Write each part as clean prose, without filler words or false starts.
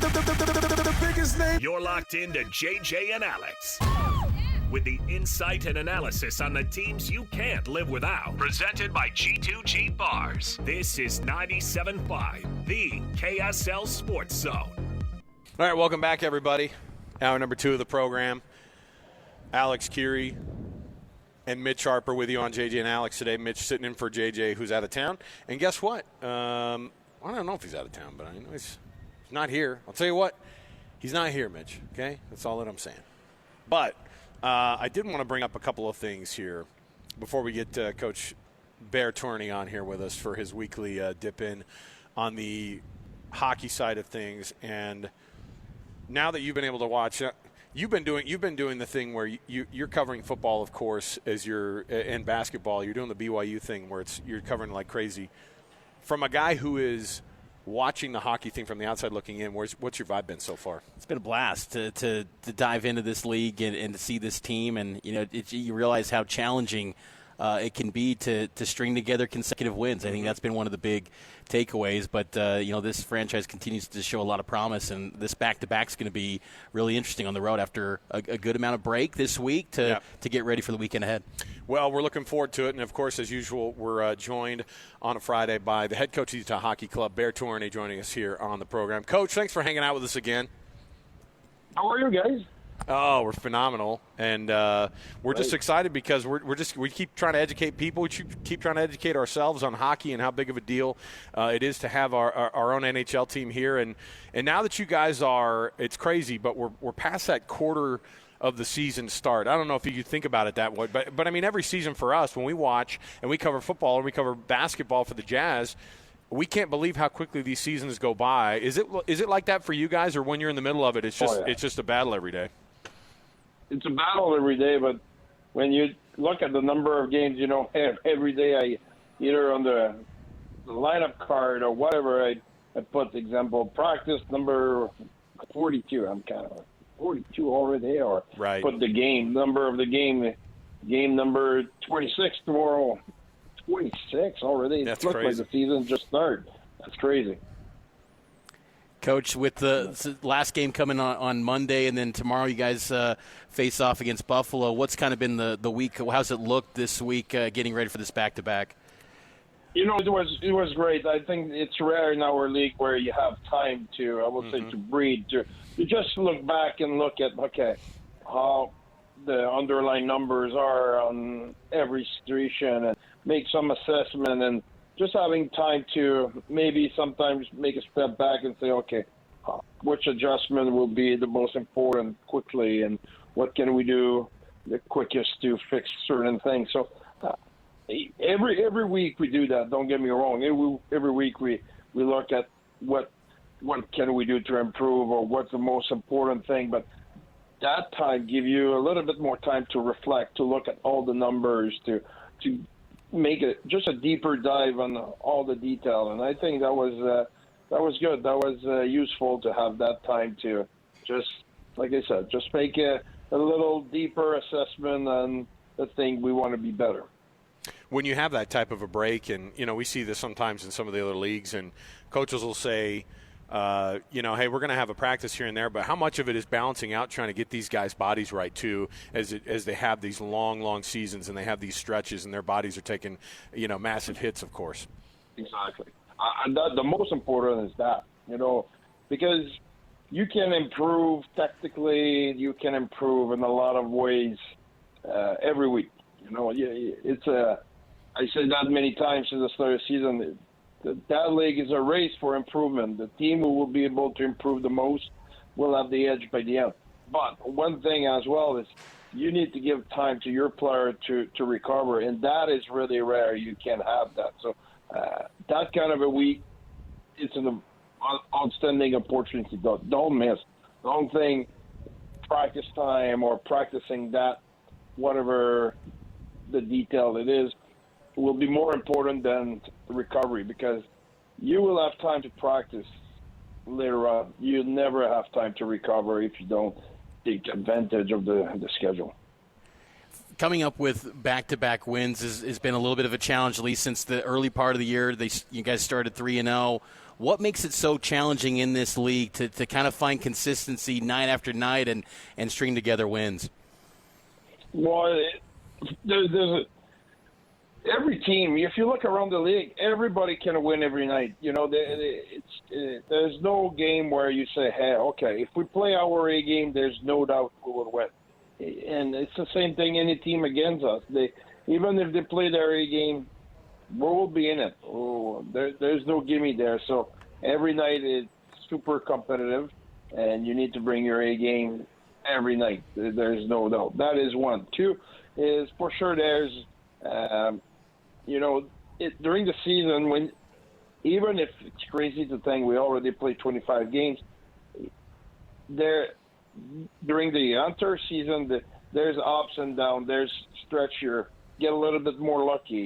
The biggest name. You're locked into JJ and Alex, with the insight and analysis on the teams you can't live without. Presented by G2G Bars. This is 97.5, the KSL Sports Zone. All right, welcome back, everybody. Hour number 2 of the program. Alex, Kirry, and Mitch Harper with you on JJ and Alex today. Mitch sitting in for JJ, who's out of town. And guess what? I don't know if he's out of town, but I know he's not here. I'll tell you what, he's not here, Mitch, okay? That's all that I'm saying. But I did want to bring up a couple of things here before we get Coach André Tourigny on here with us for his weekly dip in on the hockey side of things. And now that you've been able to watch – You've been doing the thing where you're covering football, of course, as you're in basketball. You're doing the BYU thing where you're covering like crazy. From a guy who is watching the hockey thing from the outside looking in, what's your vibe been so far? It's been a blast to dive into this league and to see this team, and you realize how challenging it can be to string together consecutive wins. I think that's been one of the big takeaways. But this franchise continues to show a lot of promise, and this back-to-back is going to be really interesting on the road after a good amount of break this week to get ready for the weekend ahead. Well, we're looking forward to it, and of course, as usual, we're joined on a Friday by the head coach of the Utah Hockey Club, André Tourigny, joining us here on the program. Coach, thanks for hanging out with us again. How are you guys? Oh, we're phenomenal, and we're just excited because we keep trying to educate people. We keep trying to educate ourselves on hockey and how big of a deal it is to have our own NHL team here. And now that you guys are, it's crazy, but we're past that quarter of the season start. I don't know if you think about it that way, but I mean every season for us when we watch and we cover football and we cover basketball for the Jazz. We can't believe how quickly these seasons go by. Is it like that for you guys, or when you're in the middle of it, it's just a battle every day? It's a battle every day, but when you look at the number of games, every day I either on the lineup card or whatever, I put example practice number 42. I'm kind of 42 already, or put the game number of the game number 26 tomorrow. 26 already. That's it looks crazy. like the season just started. That's crazy. Coach, with the last game coming on Monday, and then tomorrow you guys face off against Buffalo, what's kind of been the week? How's it looked this week getting ready for this back-to-back? It was great. I think it's rare in our league where you have time to, I would say, to breathe, to just look back and look at, how the underlying numbers are on every situation and make some assessment, and just having time to maybe sometimes make a step back and say, okay, which adjustment will be the most important quickly, and what can we do the quickest to fix certain things. So every week we do that. Don't get me wrong. Every week we look at what can we do to improve, or what's the most important thing. But that time give you a little bit more time to reflect, to look at all the numbers, to make it just a deeper dive on all the detail. And I think that was good. That was useful to have that time to just, like I said, just make a little deeper assessment on the thing we want to be better. When you have that type of a break, and we see this sometimes in some of the other leagues, and coaches will say, hey, we're going to have a practice here and there, but how much of it is balancing out, trying to get these guys' bodies right too, as they have these long seasons and they have these stretches and their bodies are taking, massive hits, of course. Exactly. The most important is that, because you can improve tactically, you can improve in a lot of ways every week. I said that many times since the start of the season. That league is a race for improvement. The team who will be able to improve the most will have the edge by the end. But one thing as well is you need to give time to your player to recover, and that is really rare. You can't have that. So that kind of a week, it's an outstanding opportunity. Don't miss. Don't think practice time or practicing that, whatever the detail it is, will be more important than recovery, because you will have time to practice later on. You never have time to recover if you don't take advantage of the schedule. Coming up with back-to-back wins has been a little bit of a challenge, at least since the early part of the year. You guys started 3-0. What makes it so challenging in this league to kind of find consistency night after night and string together wins? Well, every team, if you look around the league, everybody can win every night. You know, there's no game where you say, hey, okay, if we play our A game, there's no doubt we will win. And it's the same thing any team against us. Even if they play their A game, we will be in it. There's no gimme there. So every night it's super competitive, and you need to bring your A game every night. There's no doubt. That is one. Two is for sure there's during the season, even if it's crazy to think we already played 25 games, during the entire season, there's ups and downs. There's stretch you get a little bit more lucky.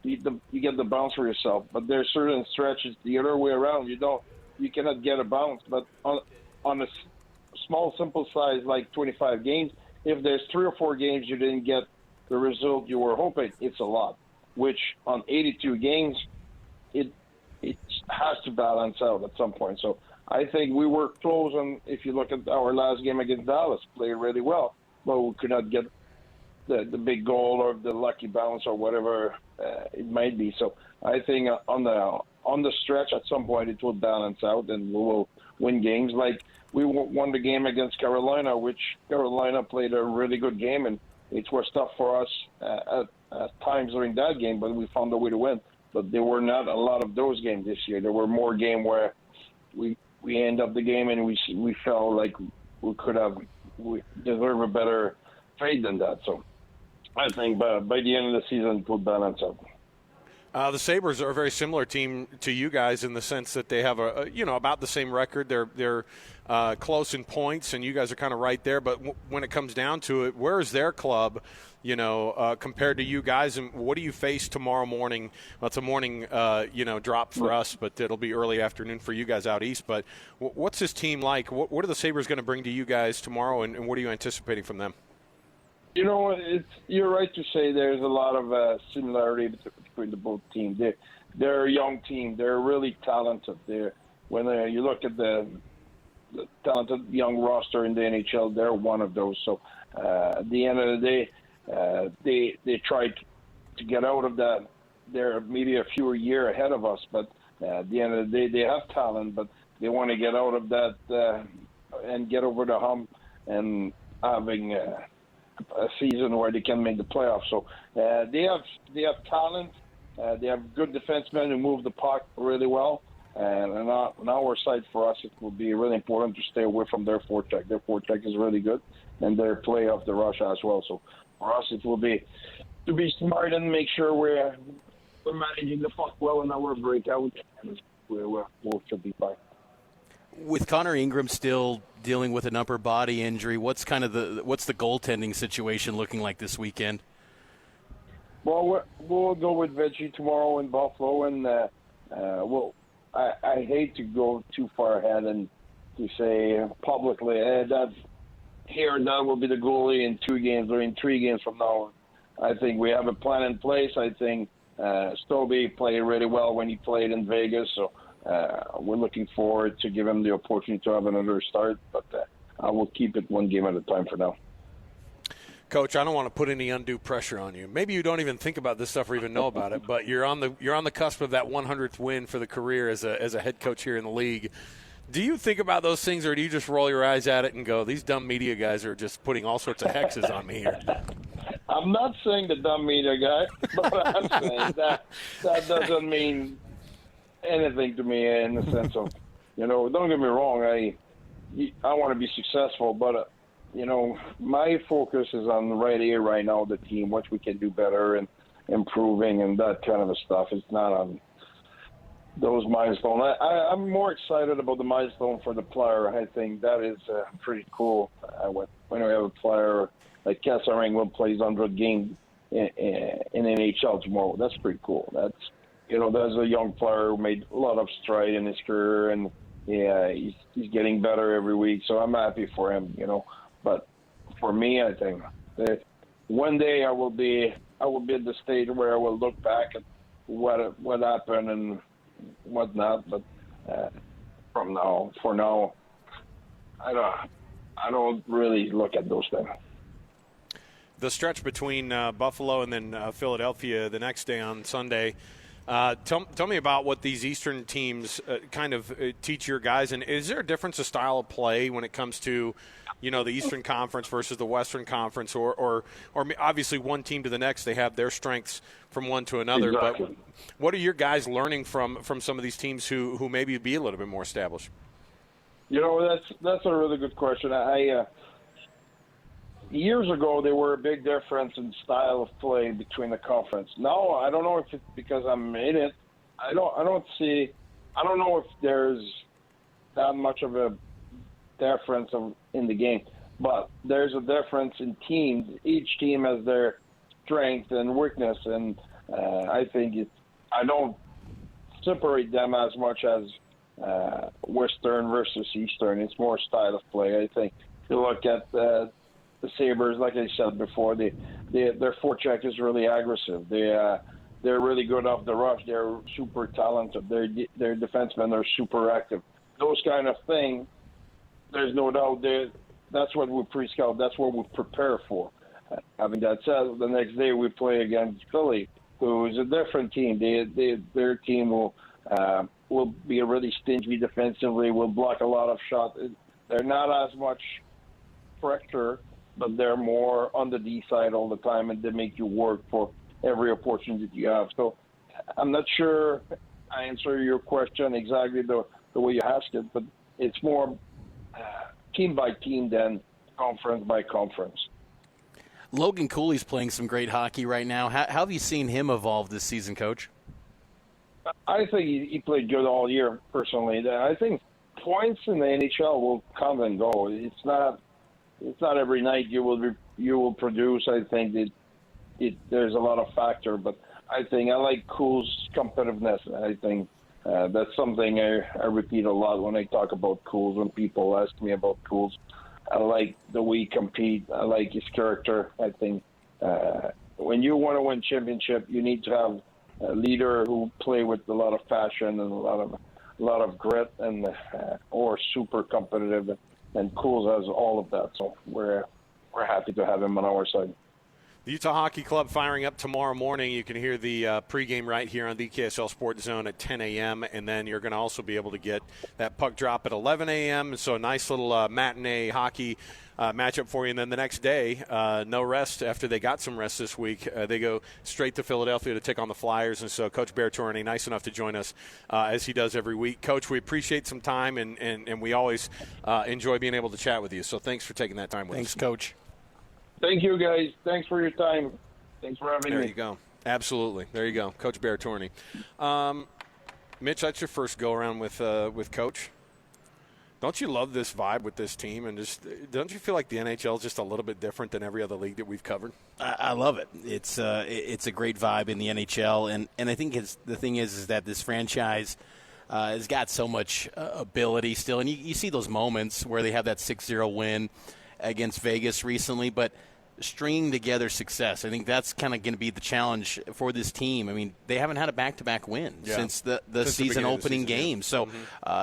You get the bounce for yourself, but there's certain stretches the other way around. You cannot get a bounce. But on a small, simple size like 25 games, if there's 3 or 4 games you didn't get the result you were hoping, it's a lot. Which on 82 games, it has to balance out at some point. So I think we were close, and if you look at our last game against Dallas, played really well, but we could not get the big goal or the lucky bounce or whatever it might be. So I think on the stretch, at some point, it will balance out, and we will win games. Like we won the game against Carolina, which Carolina played a really good game, and it was tough for us at times during that game, but we found a way to win. But there were not a lot of those games this year. There were more games where we end up the game and we felt like we deserve a better fate than that. So I think by the end of the season, it will balance out. The Sabres are a very similar team to you guys in the sense that they have about the same record. They're close in points, and you guys are kind of right there. But when it comes down to it, where is their club, compared to you guys? And what do you face tomorrow morning? Well, it's a morning, drop for us, but it'll be early afternoon for you guys out east. But what's this team like? What are the Sabres going to bring to you guys tomorrow, and what are you anticipating from them? You're right to say there's a lot of similarity between the both teams. They're a young team. They're really talented. When you look at the talented young roster in the NHL, they're one of those. So at the end of the day, they tried to get out of that. They're maybe a few years ahead of us, but at the end of the day, they have talent, but they want to get out of that and get over the hump and having a season where they can make the playoffs. So they have talent. They have good defensemen who move the puck really well. And on our side, for us, it will be really important to stay away from their forecheck. Their forecheck is really good, and their play off the rush as well. So for us, it will be to be smart and make sure we're managing the puck well in our breakout, and we'll should be fine. With Connor Ingram still dealing with an upper body injury, what's the goaltending situation looking like this weekend? Well, we'll go with Veggie tomorrow in Buffalo, and I hate to go too far ahead and to say publicly that here and that will be the goalie in 2 games or in 3 games from now. I think we have a plan in place. I think Stobie played really well when he played in Vegas, so we're looking forward to give him the opportunity to have another start, but I will keep it 1 game at a time for now. Coach, I don't want to put any undue pressure on you. Maybe you don't even think about this stuff or even know about it, but you're on the cusp of that 100th win for the career as a head coach here in the league. Do you think about those things, or do you just roll your eyes at it and go, these dumb media guys are just putting all sorts of hexes on me here? I'm not saying the dumb media guy, but I'm saying that doesn't mean anything to me in the sense of, don't get me wrong, I want to be successful, but my focus is on right here, right now, the team, what we can do better and improving and that kind of stuff. It's not on those milestones. I'm more excited about the milestone for the player. I think that is pretty cool. When we have a player like Kasserang will play 100 games in NHL tomorrow. That's pretty cool. That's a young player who made a lot of stride in his career, and he's getting better every week. So I'm happy for him. But for me, I think that one day I will be at the stage where I will look back at what happened and whatnot. But from now. For now, I don't really look at those things. The stretch between Buffalo and then Philadelphia the next day on Sunday. Tell me about what these Eastern teams kind of teach your guys. And is there a difference of style of play when it comes to, the Eastern Conference versus the Western Conference, or obviously one team to the next, they have their strengths from one to another. Exactly. But what are your guys learning from some of these teams who maybe be a little bit more established? That's a really good question. Years ago, there were a big difference in style of play between the conference. Now, I don't know if it's because I'm in it. I don't know if there's that much of a difference in the game, but there's a difference in teams. Each team has their strength and weakness, and I think I don't separate them as much as Western versus Eastern. It's more style of play. I think if you look at the Sabres, like I said before, their forecheck is really aggressive. They're really good off the rush. They're super talented. Their defensemen are super active. Those kind of things, there's no doubt. That's what we pre-scout. That's what we prepare for. Having that said, the next day we play against Philly, who is a different team. Their team will be really stingy defensively. Will block a lot of shots. They're not as much pressure, but they're more on the D side all the time, and they make you work for every opportunity you have. So I'm not sure I answer your question exactly the way you asked it, but it's more team by team than conference by conference. Logan Cooley's playing some great hockey right now. How have you seen him evolve this season, Coach? I think he played good all year, personally. I think points in the NHL will come and go. It's not every night you will produce. I think there's a lot of factor, but I like Cool's competitiveness. I think that's something I repeat a lot when I talk about Cool's. When people ask me about Cool's, I like the way he compete. I like his character. I think when you want to win championship, you need to have a leader who play with a lot of passion and a lot of grit and or super competitive. And Cool's has all of that, so we're happy to have him on our side. The Utah Hockey Club firing up tomorrow morning. You can hear the pregame right here on the KSL Sports Zone at 10 a.m., and then you're going to also be able to get that puck drop at 11 a.m., so a nice little matinee hockey matchup for you. And then the next day, no rest after they got some rest this week. They go straight to Philadelphia to take on the Flyers, and so Coach Tourigny, nice enough to join us as he does every week. Coach, we appreciate some time, and we always enjoy being able to chat with you, so thanks for taking that time with us. Thanks, Coach. Thank you, guys. Thanks for your time. Thanks for having me. There you go. Absolutely. There you go. Coach Tourigny. Mitch, that's your first go-around with Coach. Don't you love this vibe with this team? And just don't you feel like the NHL is just a little bit different than every other league that we've covered? I love it. It's a great vibe in the NHL. And I think the thing is that this franchise has got so much ability still. And you see those moments where they have that 6-0 win against Vegas recently, but stringing together success, I think that's kind of going to be the challenge for this team. I mean, they haven't had a back-to-back win since the season opening game, so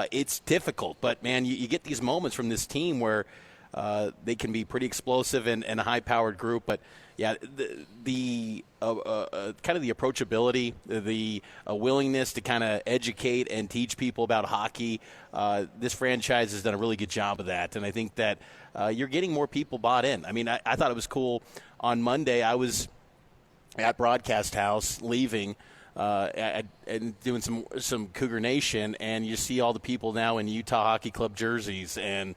it's difficult. But, man, you get these moments from this team where they can be pretty explosive and a high-powered group. But, yeah, the kind of the approachability, the willingness to kind of educate and teach people about hockey, this franchise has done a really good job of that. And I think that you're getting more people bought in. I mean, I thought it was cool. On Monday, I was at Broadcast House leaving and doing some Cougar Nation, and you see all the people now in Utah Hockey Club jerseys. And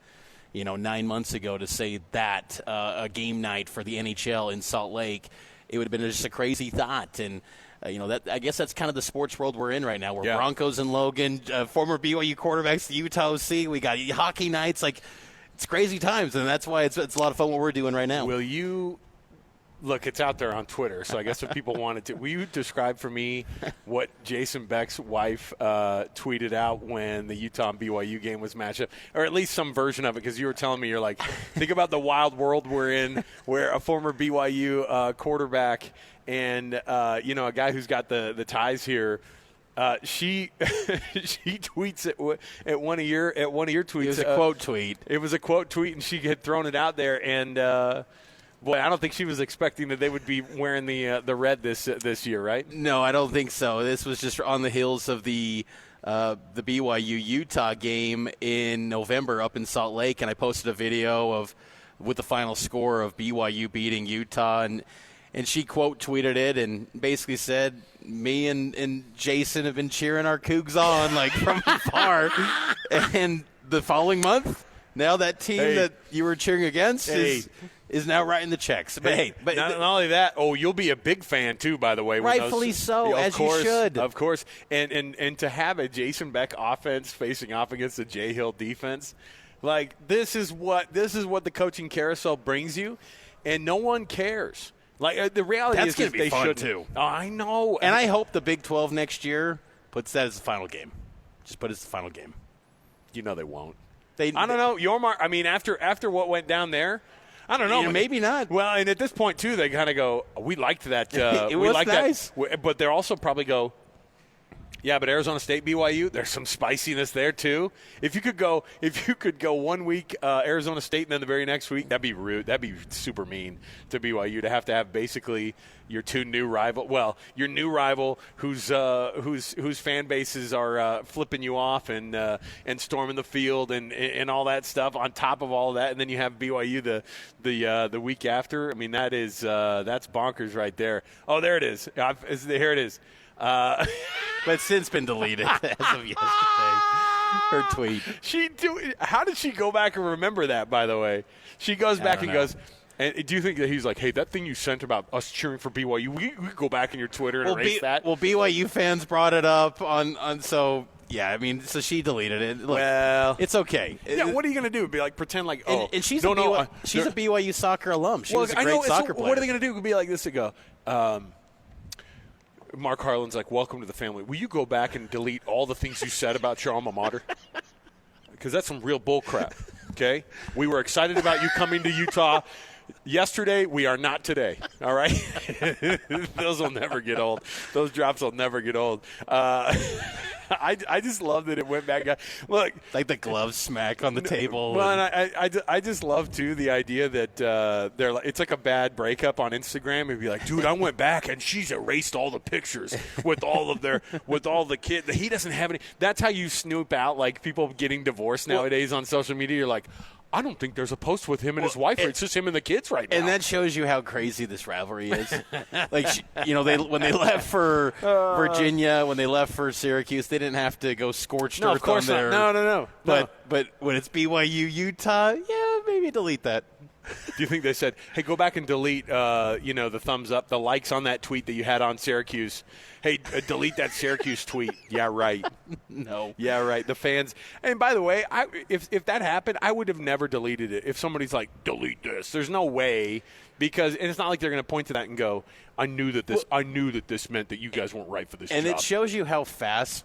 9 months ago to say that a game night for the NHL in Salt Lake, it would have been just a crazy thought. And that I guess that's kind of the sports world we're in right now. We're Broncos and Logan, former BYU quarterbacks, the Utah OC. We got hockey nights. Like, it's crazy times, and that's why it's a lot of fun what we're doing right now. Will you look? It's out there on Twitter, so I guess if people wanted to, will you describe for me what Jason Beck's wife tweeted out when the Utah and BYU game was matched up, or at least some version of it? Because you were telling me, you're like, think about the wild world we're in, where a former BYU quarterback and a guy who's got the ties here. She she tweets at one of your tweets. It was a quote tweet. It was a quote tweet, and she had thrown it out there. And boy, I don't think she was expecting that they would be wearing the red this year, right? No, I don't think so. This was just on the heels of the BYU Utah game in November up in Salt Lake, and I posted a video with the final score of BYU beating Utah, and she quote tweeted it and basically said, "Me and Jason have been cheering our Cougs on like from afar." And the following month, now that team that you were cheering against is now writing the checks. But but not only that, you'll be a big fan too, by the way. Rightfully so, as you should. Of course. And to have a Jason Beck offense facing off against the Jay Hill defense, like this is what the coaching carousel brings you, and no one cares. Like the reality That's is going to be fun too. Oh, I know. And I hope the Big 12 next year puts that as the final game. Just put it as the final game. You know they won't. I don't know. I mean, after what went down there, I don't know. Maybe not. Well, and at this point, too, they kind of go, we liked that. It was nice. That. But they'll also probably go, yeah, but Arizona State, BYU, there's some spiciness there, too. If you could go 1 week Arizona State and then the very next week, that'd be rude. That'd be super mean to BYU to have basically your two new rival. Well, your new rival whose fan bases are flipping you off and storming the field and all that stuff on top of all of that, and then you have BYU the week after. I mean, that's bonkers right there. Oh, there it is. Here it is. But since been deleted as of yesterday. Her tweet. How did she go back and remember that, by the way? She goes back and goes, and do you think that he's like, hey, that thing you sent about us cheering for BYU, we go back in your Twitter and erase that? Well, BYU fans brought it up on so yeah, I mean, so she deleted it. Look, well, it's okay. Yeah, what are you going to do? Be like, pretend like, and she's a BYU soccer alum. She was a great soccer player. What are they going to do? Be like this to go, Mark Harlan's like, welcome to the family. Will you go back and delete all the things you said about your alma mater? Because that's some real bull crap, okay? We were excited about you coming to Utah yesterday. We are not today, all right? Those will never get old. Those drops will never get old. I just love that it went back. Look, like the glove smack on the table. Well, and I just love too the idea that it's like a bad breakup on Instagram. It'd be like, dude, I went back and she's erased all the pictures with all the kids. He doesn't have any. That's how you snoop out like people getting divorced nowadays on social media. You're like, I don't think there's a post with him and his wife. It's just him and the kids right now. And that shows you how crazy this rivalry is. Like, when they left for Virginia, when they left for Syracuse, they didn't have to go scorched earth of course on there. No. But when it's BYU Utah, yeah, maybe delete that. Do you think they said, hey, go back and delete, the thumbs up, the likes on that tweet that you had on Syracuse? Hey, delete that Syracuse tweet. Yeah, right. No. Yeah, right. The fans. And by the way, if that happened, I would have never deleted it. If somebody's like, delete this, there's no way. Because and it's not like they're going to point to that and go, I knew that this meant that you guys weren't right for this job. And it shows you how fast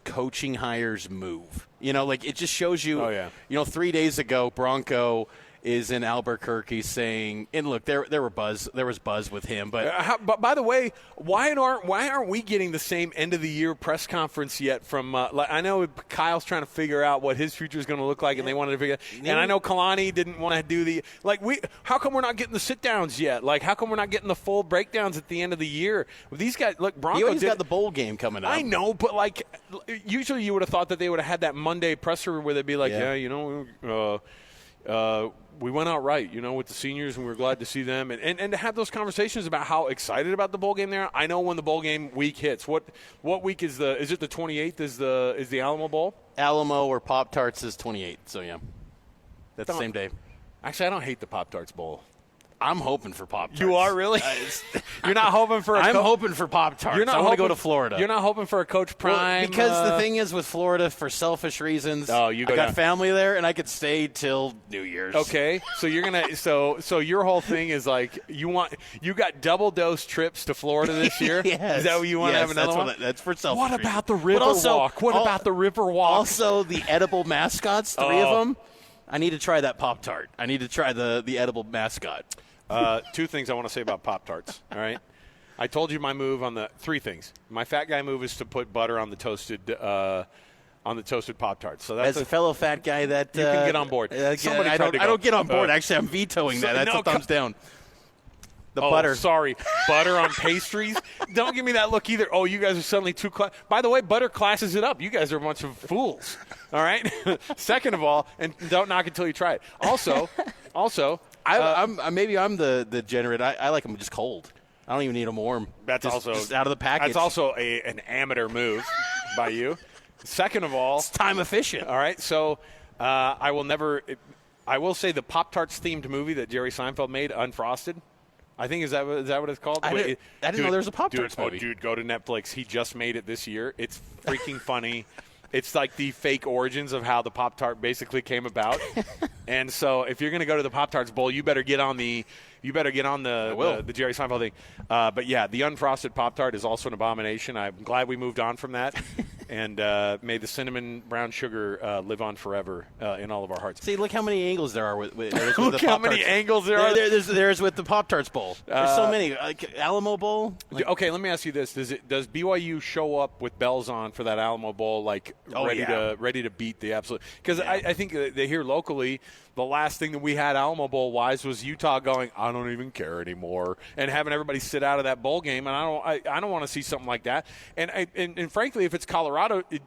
coaching hires move. It just shows you. Oh, yeah. 3 days ago, Bronco is in Albuquerque saying, and look, there was buzz with him, but but by the way, why aren't we getting the same end of the year press conference yet from? I know Kyle's trying to figure out what his future is going to look like, and they wanted to figure. And I know Kalani didn't want to do how come we're not getting the sit downs yet? Like, how come we're not getting the full breakdowns at the end of the year? These guys, look, Bronco's got the bowl game coming up. I know, but usually you would have thought that they would have had that Monday presser where they'd be like, we went out right, with the seniors, and we were glad to see them. And to have those conversations about how excited about the bowl game they are. I know when the bowl game week hits. What week is it the 28th is the Alamo Bowl? Alamo or Pop-Tarts is 28th, so yeah. That's the same day. Actually, I don't hate the Pop-Tarts Bowl. I'm hoping for Pop-Tarts. You are really? You're not hoping for I'm hoping for Pop-Tarts. I want to go to Florida. You're not hoping for a Coach Prime? Well, because the thing is with Florida, for selfish reasons, I got family there, and I could stay till New Year's. Okay, so you're gonna so your whole thing is like you got double dose trips to Florida this year. Yes. Is that what you want to have another one? That's for selfish. What about the river walk? What about the river walk? Also, the edible mascots, three of them. I need to try that Pop-Tart. I need to try the edible mascot. 2 things I want to say about Pop-Tarts, all right? I told you my move on the 3 things. My fat guy move is to put butter on the toasted Pop-Tarts. So that's As a fellow fat guy, that you can get on board. Somebody I tried to go, don't get on board. Actually, I'm vetoing that. That's a thumbs down. The butter. Sorry. Butter on pastries? Don't give me that look either. Oh, you guys are suddenly too By the way, butter classes it up. You guys are a bunch of fools. All right? Second of all, and don't knock it until you try it. Also, maybe I'm the degenerate. I like them just cold. I don't even need them warm. That's just out of the package. That's also an amateur move by you. Second of all, it's time efficient. All right, so I will say the Pop-Tarts themed movie that Jerry Seinfeld made, Unfrosted. I think is that what it's called? I didn't know there was a Pop-Tarts movie. Dude, go to Netflix. He just made it this year. It's freaking funny. It's like the fake origins of how the Pop-Tart basically came about. And so if you're going to go to the Pop-Tarts Bowl, you better get on the Jerry Seinfeld thing. But yeah, the unfrosted Pop-Tart is also an abomination. I'm glad we moved on from that. And may the cinnamon brown sugar live on forever in all of our hearts. See, look how many angles there are with look the how Pop-Tarts. many angles there are. There's with the Pop-Tarts Bowl. There's so many. Like Alamo Bowl. Okay, let me ask you this: Does BYU show up with bells on for that Alamo Bowl, ready to beat the absolute? Because I think they here locally, the last thing that we had Alamo Bowl wise was Utah going, I don't even care anymore, and having everybody sit out of that bowl game, and I don't want to see something like that. And frankly, if it's Colorado,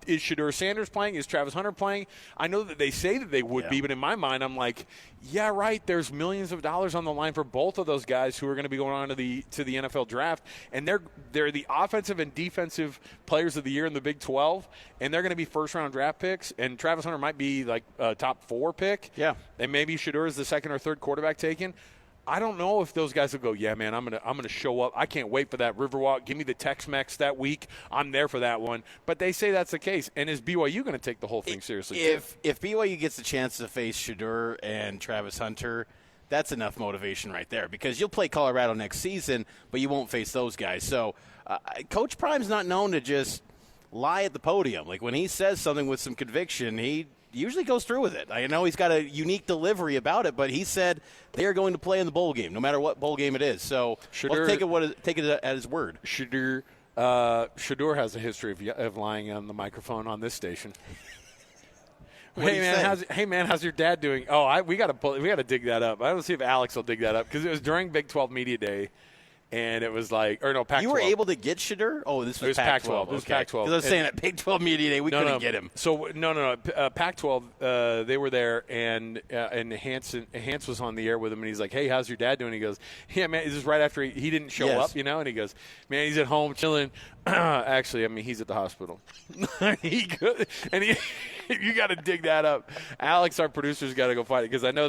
is Shedeur Sanders playing? Is Travis Hunter playing? I know that they say that they would be, but in my mind, I'm like, yeah, right. There's millions of dollars on the line for both of those guys who are going to be going on to the NFL draft, and they're the offensive and defensive players of the year in the Big 12, and they're going to be first round draft picks. And Travis Hunter might be like a top 4 pick. Yeah. And maybe Shedeur is the second or third quarterback taken. I don't know if those guys will go, yeah, man, I'm gonna show up. I can't wait for that Riverwalk. Give me the Tex-Mex that week. I'm there for that one. But they say that's the case. And is BYU going to take the whole thing seriously? If BYU gets a chance to face Shedeur and Travis Hunter, that's enough motivation right there, because you'll play Colorado next season, but you won't face those guys. So Coach Prime's not known to just lie at the podium. Like when he says something with some conviction, he usually goes through with it. I know he's got a unique delivery about it, but he said they are going to play in the bowl game, no matter what bowl game it is. So let's take it at his word. Shedeur has a history of lying on the microphone on this station. Hey man, how's your dad doing? Oh, we got to dig that up. I don't see if Alex will dig that up, because it was during Big 12 Media Day. And it was Pac-12. You were able to get Shedeur? Oh, this was Pac-12. It was Pac-12. Because I was saying at Big 12 Media Day, we couldn't get him. So, no. Pac-12, they were there, and Hans was on the air with him, and he's like, hey, how's your dad doing? He goes, yeah, man, this is right after he didn't show up, and he goes, man, he's at home chilling. Actually, he's at the hospital. You got to dig that up. Alex, our producer's got to go find it, because I know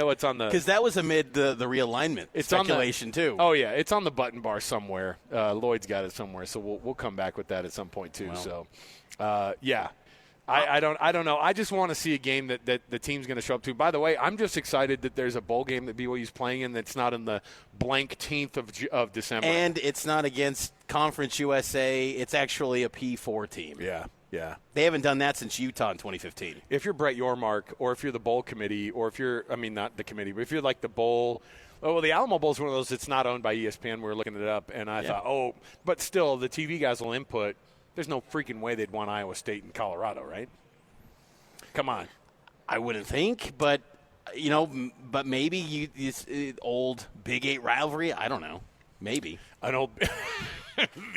it's on the. Because that was amid the realignment speculation too. Oh yeah, it's on the button bar somewhere. Lloyd's got it somewhere, so we'll come back with that at some point too. Wow. So, yeah. I don't know. I just want to see a game that the team's going to show up to. By the way, I'm just excited that there's a bowl game that BYU's playing in that's not in the blank 10th of December. And it's not against Conference USA. It's actually a P4 team. Yeah. Yeah. They haven't done that since Utah in 2015. If you're Brett Yormark, or if you're the bowl committee, or if you're, not the committee, but if you're like the bowl. Oh, well, the Alamo Bowl is one of those that's not owned by ESPN. We were looking it up, and I thought, but still, the TV guys will input. There's no freaking way they'd want Iowa State and Colorado, right? Come on. I wouldn't think, but maybe this old Big 8 rivalry. I don't know. Maybe the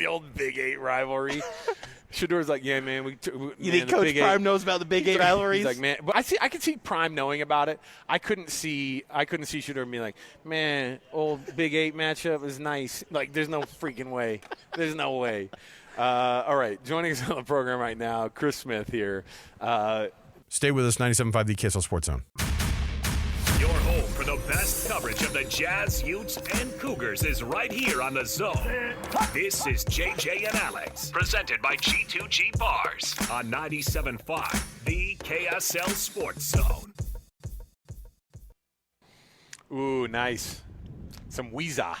old Big 8 rivalry. Shedeur's like, yeah, man. You think Coach Prime knows about the Big 8 rivalries? He's like, man, but I could see Prime knowing about it. I couldn't see Shedeur being like, man, old Big 8 matchup is nice. Like, there's no freaking way. There's no way. All right, joining us on the program right now, Chris Smith here. Stay with us, 97.5 The KSL Sports Zone. Your home for the best coverage of the Jazz, Utes, and Cougars is right here on The Zone. This is JJ and Alex, presented by G2G Bars on 97.5 The KSL Sports Zone. Ooh, nice. Some Weezer.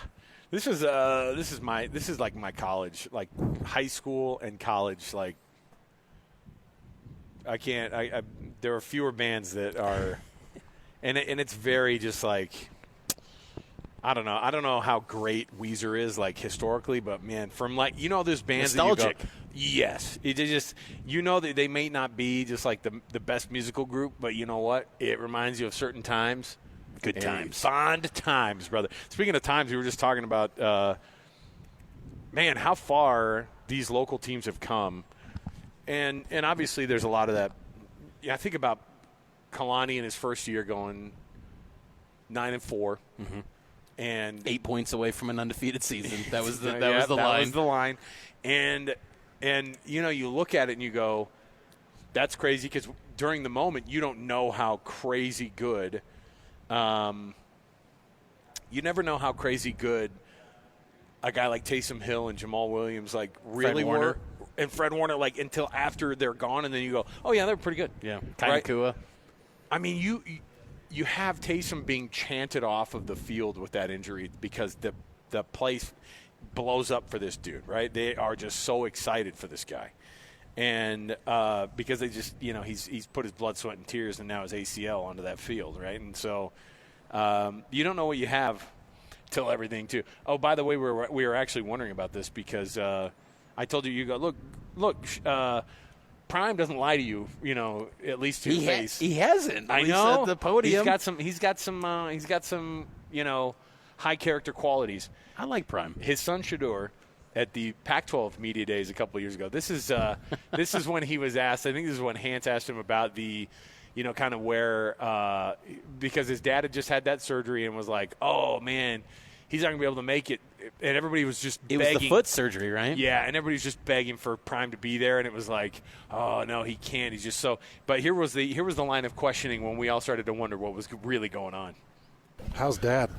This is like my college, like high school and college. Like, I can't. There are fewer bands that are, and it's very just like, I don't know how great Weezer is, like, historically, but, man, from, like, there's bands nostalgic. that you go, yes. It just, that they may not be just, like, the best musical group, but you know what? It reminds you of certain times. Good times. Fond times, brother. Speaking of times, we were just talking about, man, how far these local teams have come. And obviously there's a lot of that. Yeah, I think about Kalani in his first year going 9-4. Mm-hmm. And 8 points away from an undefeated season. That was the line. That was the line. And you look at it and you go, that's crazy, because during the moment you don't know how crazy good. You never know how crazy good a guy like Taysom Hill and Jamal Williams really were, and Fred Warner, until after they're gone, and then you go, oh yeah, they're pretty good. Yeah, Nakua. I mean, you have Taysom being chanted off of the field with that injury because the place blows up for this dude, right? They are just so excited for this guy. And because they just, he's put his blood, sweat, and tears and now his ACL onto that field, right? And so you don't know what you have till everything, too. Oh, by the way, we were actually wondering about this because I told you go, look, Prime doesn't lie to you, at least to your face. He hasn't. I know. At the podium. He's got some high character qualities. I like Prime. His son Shador at the Pac-12 media days a couple of years ago. This is when he was asked. I think this is when Hans asked him about the, kind of where because his dad had just had that surgery and was like, oh man, he's not gonna be able to make it. And everybody was just begging. It was the foot surgery, right? Yeah, and everybody was just begging for Prime to be there, and it was like, oh no, he can't. He's just so. But here was the line of questioning when we all started to wonder what was really going on. How's Dad?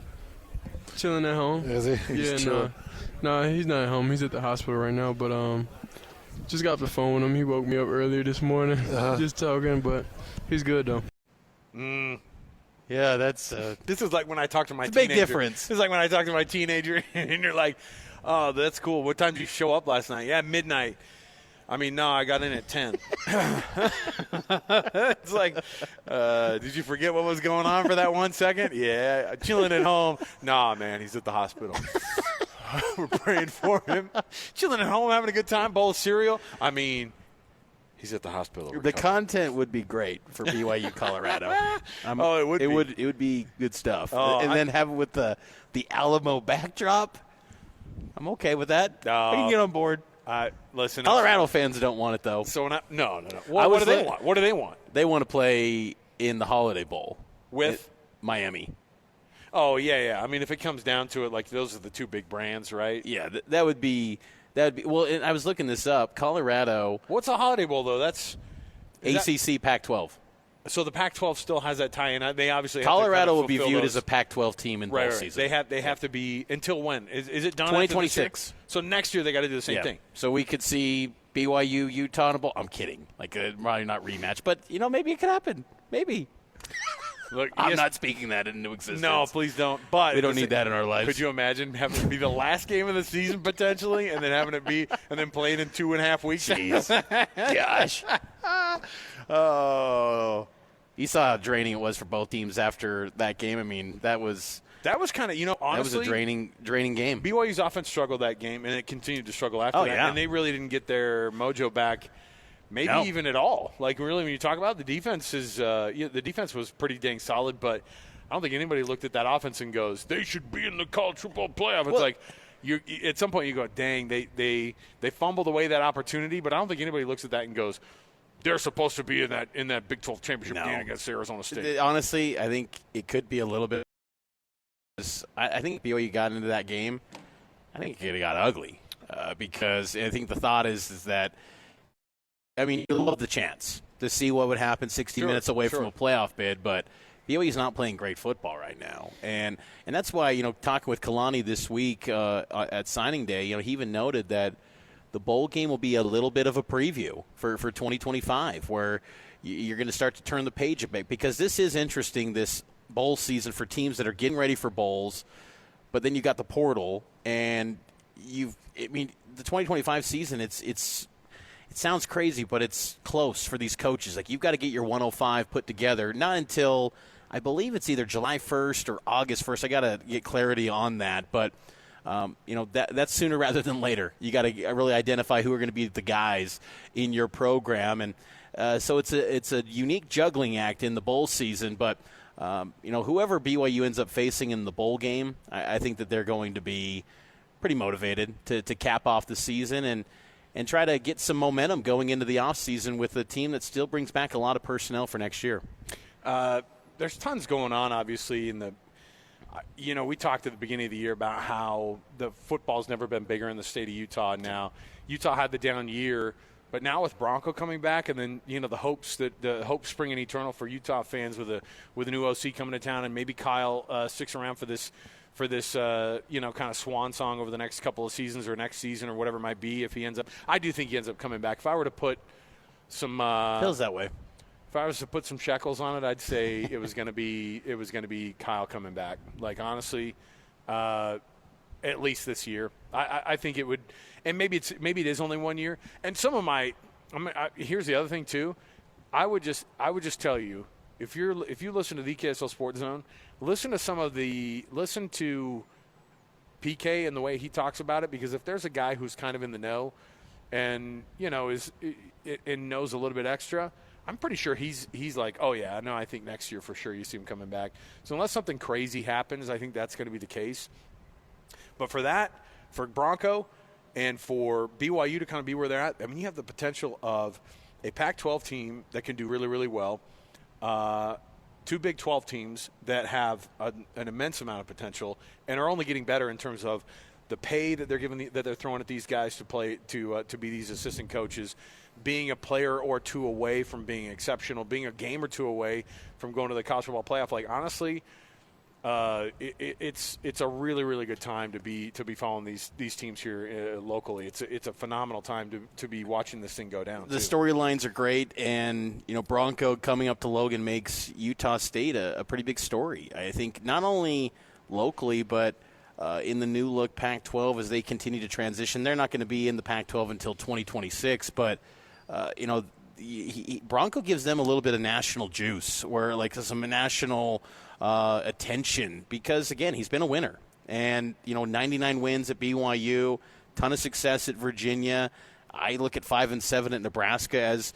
Chilling at home. Is he? Yeah, no, he's not at home. He's at the hospital right now. But just got off the phone with him. He woke me up earlier this morning, just talking. But he's good though. Yeah, that's. This is like when I talk to my teenager. Big difference. This is like when I talk to my teenager, and you're like, "Oh, that's cool. What time did you show up last night?" Yeah, midnight. I mean, no, I got in at 10. It's like, did you forget what was going on for that 1 second? Yeah, chilling at home. Nah, man, he's at the hospital. We're praying for him. Chilling at home, having a good time, bowl of cereal. I mean, he's at the hospital. The content would be great for BYU Colorado. It would. It would be good stuff. Then have it with the Alamo backdrop. I'm okay with that. We can get on board. Listen, Colorado fans don't want it though. So no. What do they want? What do they want? They want to play in the Holiday Bowl with Miami. Oh yeah. I mean, if it comes down to it, those are the two big brands, right? Yeah, that would be. Well, and I was looking this up. Colorado. What's a Holiday Bowl though? That's ACC Pac-12. So the Pac-12 still has that tie-in. They obviously Colorado will be viewed those. as a Pac-12 team in bowl season. They have to be until when? Is it done? 2026. So next year they got to do the same thing. So we could see BYU, Utah in a bowl. I'm kidding. Probably not rematch, but maybe it could happen. Maybe. Look, I'm not speaking that into existence. No, please don't. But we don't need that in our lives. Could you imagine having it be the last game of the season potentially, and then having it be and then playing in 2.5 weeks? Jeez. Gosh. Oh. You saw how draining it was for both teams after that game. I mean, that was kind of, honestly. That was a draining game. BYU's offense struggled that game, and it continued to struggle after that. Yeah. And they really didn't get their mojo back, maybe even at all. Really, when you talk about it, the defense the defense was pretty dang solid, but I don't think anybody looked at that offense and goes, they should be in the college football playoff. It's you at some point you go, dang, they fumbled away that opportunity, but I don't think anybody looks at that and goes, they're supposed to be in that Big 12 championship game against Arizona State. Honestly, I think it could be a little bit. I think BYU got into that game. I think it got ugly because I think the thought is that, I mean, you love the chance to see what would happen 60 minutes away from a playoff bid, but BYU's not playing great football right now. And that's why, talking with Kalani this week at signing day, he even noted that the bowl game will be a little bit of a preview for 2025 where you're going to start to turn the page a bit because this is interesting, this bowl season for teams that are getting ready for bowls, but then you got the portal and the 2025 season, it sounds crazy, but it's close for these coaches. You've got to get your 105 put together, not until I believe it's either July 1st or August 1st. I got to get clarity on that, but that's sooner rather than later. You got to really identify who are going to be the guys in your program, and so it's a unique juggling act in the bowl season. But whoever BYU ends up facing in the bowl game, I think that they're going to be pretty motivated to cap off the season and try to get some momentum going into the offseason with a team that still brings back a lot of personnel for next year. There's tons going on, obviously, in the we talked at the beginning of the year about how the football's never been bigger in the state of Utah. Now, Utah had the down year, but now with Bronco coming back, and then the hope springing eternal for Utah fans with a new OC coming to town, and maybe Kyle sticks around for this kind of swan song over the next couple of seasons or next season or whatever it might be. If he ends up, I do think he ends up coming back. If I were to put some feels that way. If I was to put some shekels on it, I'd say it was going to be Kyle coming back. Like, honestly, at least this year, I think it would. And maybe it is only 1 year. And some of here's the other thing too. I would just tell you, if you listen to the KSL Sports Zone, listen to PK and the way he talks about it, because if there's a guy who's kind of in the know and knows a little bit extra, I'm pretty sure he's like, oh yeah, no, I think next year for sure you see him coming back. So unless something crazy happens, I think that's going to be the case. But for Bronco and for BYU to kind of be where they're at, I mean, you have the potential of a Pac-12 team that can do really, really well, two Big 12 teams that have an immense amount of potential and are only getting better in terms of the pay that they're throwing at these guys to play to be these assistant coaches, being a player or two away from being exceptional, being a game or two away from going to the college football playoff. Like, honestly, it's a really, really good time to be following these teams here locally. It's a phenomenal time to be watching this thing go down. The storylines are great, and Bronco coming up to Logan makes Utah State a pretty big story. I think not only locally, but in the new look Pac-12 as they continue to transition. They're not going to be in the Pac-12 until 2026, but Bronco gives them a little bit of national juice, where like some national attention, because again, he's been a winner, and 99 wins at BYU, ton of success at Virginia. I look at 5-7 at Nebraska as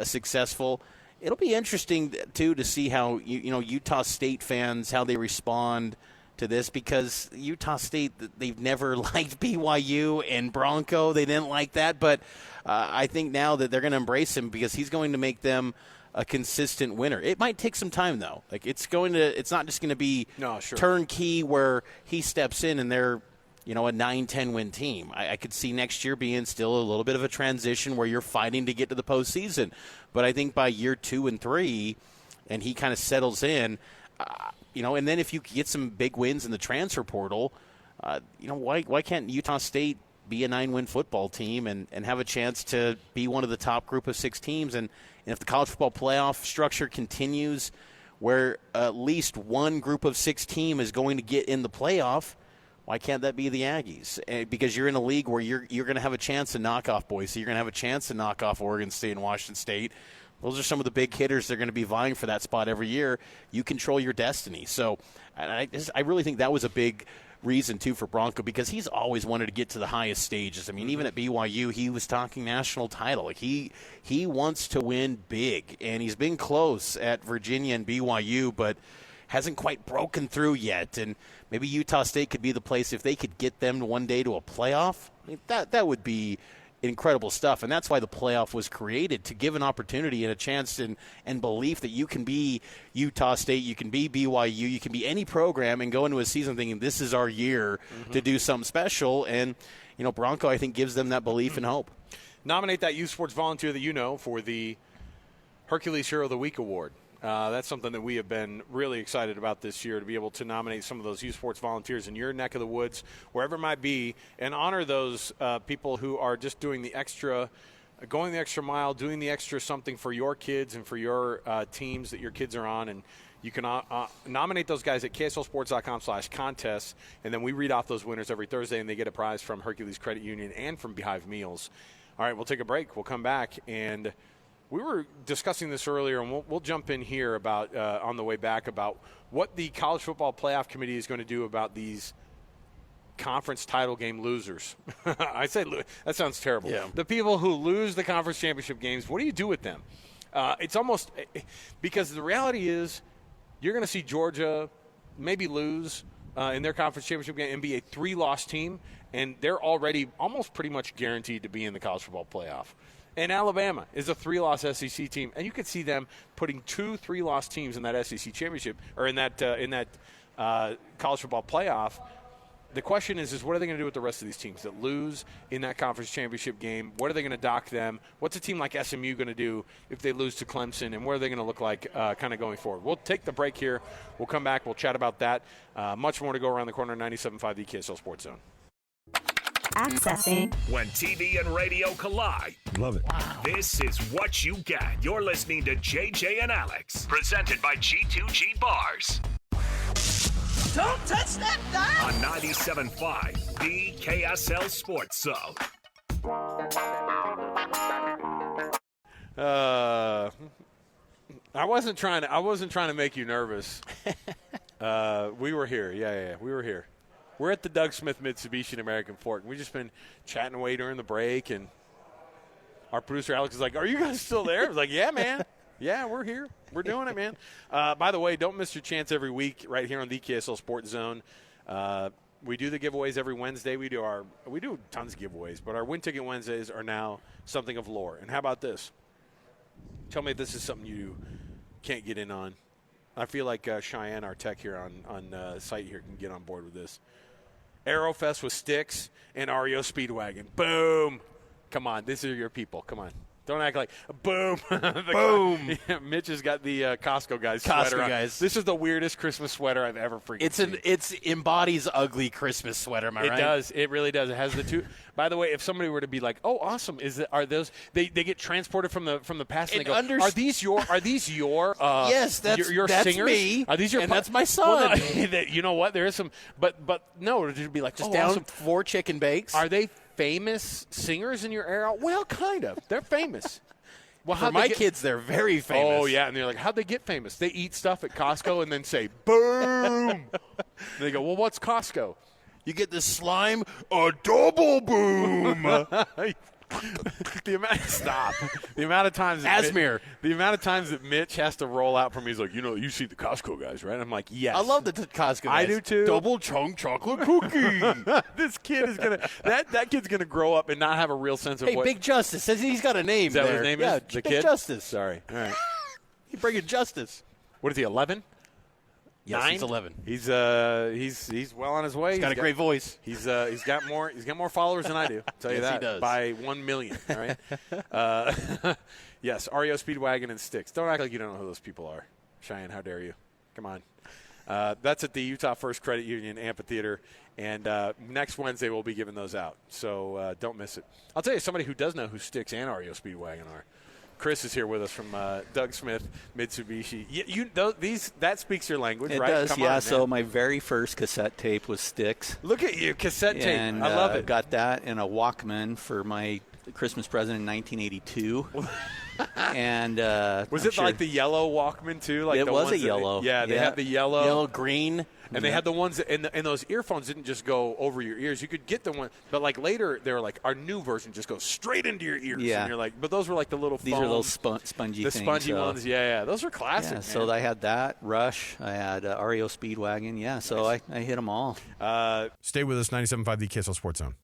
successful. It'll be interesting too to see how Utah State fans, how they respond to this, because Utah State, they've never liked BYU, and Bronco, they didn't like that, but I think now that they're going to embrace him because he's going to make them a consistent winner. It might take some time though. Like, it's not just going to be turnkey where he steps in and they're a 9-10 win team. I could see next year being still a little bit of a transition where you're fighting to get to the postseason. But I think by year 2 and 3, and he kind of settles in, and then if you get some big wins in the transfer portal, why can't Utah State be a 9-win football team and have a chance to be one of the top group of 6 teams? And if the college football playoff structure continues where at least one group of 6 team is going to get in the playoff, why can't that be the Aggies? Because you're in a league where you're going to have a chance to knock off Boise. You're going to have a chance to knock off Oregon State and Washington State. Those are some of the big hitters that are going to be vying for that spot every year. You control your destiny. So I really think that was a big reason, too, for Bronco, because he's always wanted to get to the highest stages. I mean, even at BYU, he was talking national title. Like, he wants to win big, and he's been close at Virginia and BYU, but hasn't quite broken through yet. And maybe Utah State could be the place if they could get them one day to a playoff. I mean, that would be incredible stuff, and that's why the playoff was created, to give an opportunity and a chance and belief that you can be Utah State, you can be BYU, you can be any program and go into a season thinking this is our year to do something special. And Bronco, I think, gives them that belief and hope. Nominate that youth sports volunteer that for the Hercules Hero of the Week award. That's something that we have been really excited about this year, to be able to nominate some of those youth sports volunteers in your neck of the woods, wherever it might be, and honor those people who are just doing the extra, going the extra mile, doing the extra something for your kids and for your teams that your kids are on. And you can nominate those guys at kslsports.com/contest, and then we read off those winners every Thursday, and they get a prize from Hercules Credit Union and from Beehive Meals. All right, we'll take a break. We'll come back, and we were discussing this earlier, and we'll jump in here about on the way back about what the College Football Playoff Committee is going to do about these conference title game losers. I say that sounds terrible. Yeah. The people who lose the conference championship games, what do you do with them? It's almost because the reality is you're going to see Georgia maybe lose in their conference championship game and be a 3-loss team, and they're already almost pretty much guaranteed to be in the college football playoff. And Alabama is a 3-loss SEC team, and you could see them putting 2 3-loss teams in that SEC championship or in that college football playoff. The question is what are they going to do with the rest of these teams that lose in that conference championship game? What are they going to dock them? What's a team like SMU going to do if they lose to Clemson? And what are they going to look like kind of going forward? We'll take the break here. We'll come back. We'll chat about that. Much more to go around the corner. 97.5 the KSL Sports Zone. Accessing. When TV and radio collide. Love it. This is what you get. You're listening to JJ and Alex, presented by G2G Bars. Don't touch that dial! On 97.5, the KSL Sports Zone. I wasn't trying to make you nervous. We were here. Yeah, we were here. We're at the Doug Smith Mitsubishi in American Fork. We've just been chatting away during the break, and our producer Alex is like, "Are you guys still there?" I was like, "Yeah, man. Yeah, we're here. We're doing it, man." By the way, don't miss your chance every week right here on the KSL Sports Zone. We do the giveaways every Wednesday. We do tons of giveaways, but our Win Ticket Wednesdays are now something of lore. And how about this? Tell me if this is something you can't get in on. I feel like Cheyenne, our tech here on site here, can get on board with this. Aerofest with Styx and REO Speedwagon. Boom. Come on. These are your people. Come on. Don't act like boom. Boom. Mitch has got the Costco guys sweater on. Guys. This is the weirdest Christmas sweater I've ever freaking seen. It embodies ugly Christmas sweater, am I right? It does. It really does. It has the two. By the way, if somebody were to be like, "Oh, awesome! Are those?" They get transported from the past, and they go, "Are these your? Yes, that's singers? me. Are these your? And that's my son." Well, you know what? There is some, but no, it'd be like, Just "Oh, down awesome. 4 chicken bakes. Are they famous singers in your area?" Well, kind of. They're famous. Well, For my kids, they're very famous. Oh, yeah. And they're like, how'd they get famous? They eat stuff at Costco and then say, boom. And they go, well, what's Costco? You get this slime, a double boom. The amount of times that Mitch has to roll out from me, he's like, you see the Costco guys, right? I'm like, yes. I love the Costco guys. I do too. Double chunk chocolate cookie. This kid is gonna that kid's gonna grow up and not have a real sense of Hey, what. Big Justice says he's got a name. Is that there. what his name yeah, is? The Big kid? Justice. Sorry. All right. You bringing justice. What is he? 11? Yes, 9? he's 11. He's well on his way. He's got a great voice. He's got more followers than I do. I'll tell you Yes, that. he does. By 1 million. All right. Yes, REO Speedwagon and Styx. Don't act like you don't know who those people are. Cheyenne, how dare you? Come on. That's at the Utah First Credit Union Amphitheater, and next Wednesday we'll be giving those out. So don't miss it. I'll tell you somebody who does know who Styx and REO Speedwagon are. Chris is here with us from Doug Smith Mitsubishi. That speaks your language, it right? It does, Come yeah. on, so my very first cassette tape was Styx. Look at you, cassette tape. And, I love it. Got that in a Walkman for my Christmas present in 1982. And was it like the yellow Walkman too? Like it the was ones a yellow. They had the yellow, green. and they had the ones and those earphones didn't just go over your ears. You could get the one, but like later they were like our new version just goes straight into your ears. Yeah. And you're like, but those were like the little These phones, are those spongy the things. spongy ones. Yeah, those were classic. Yeah, man. so I had that Rush. I had REO Speedwagon. Yeah, so I hit them all. Stay with us. 97.5 the KSL Sports Zone.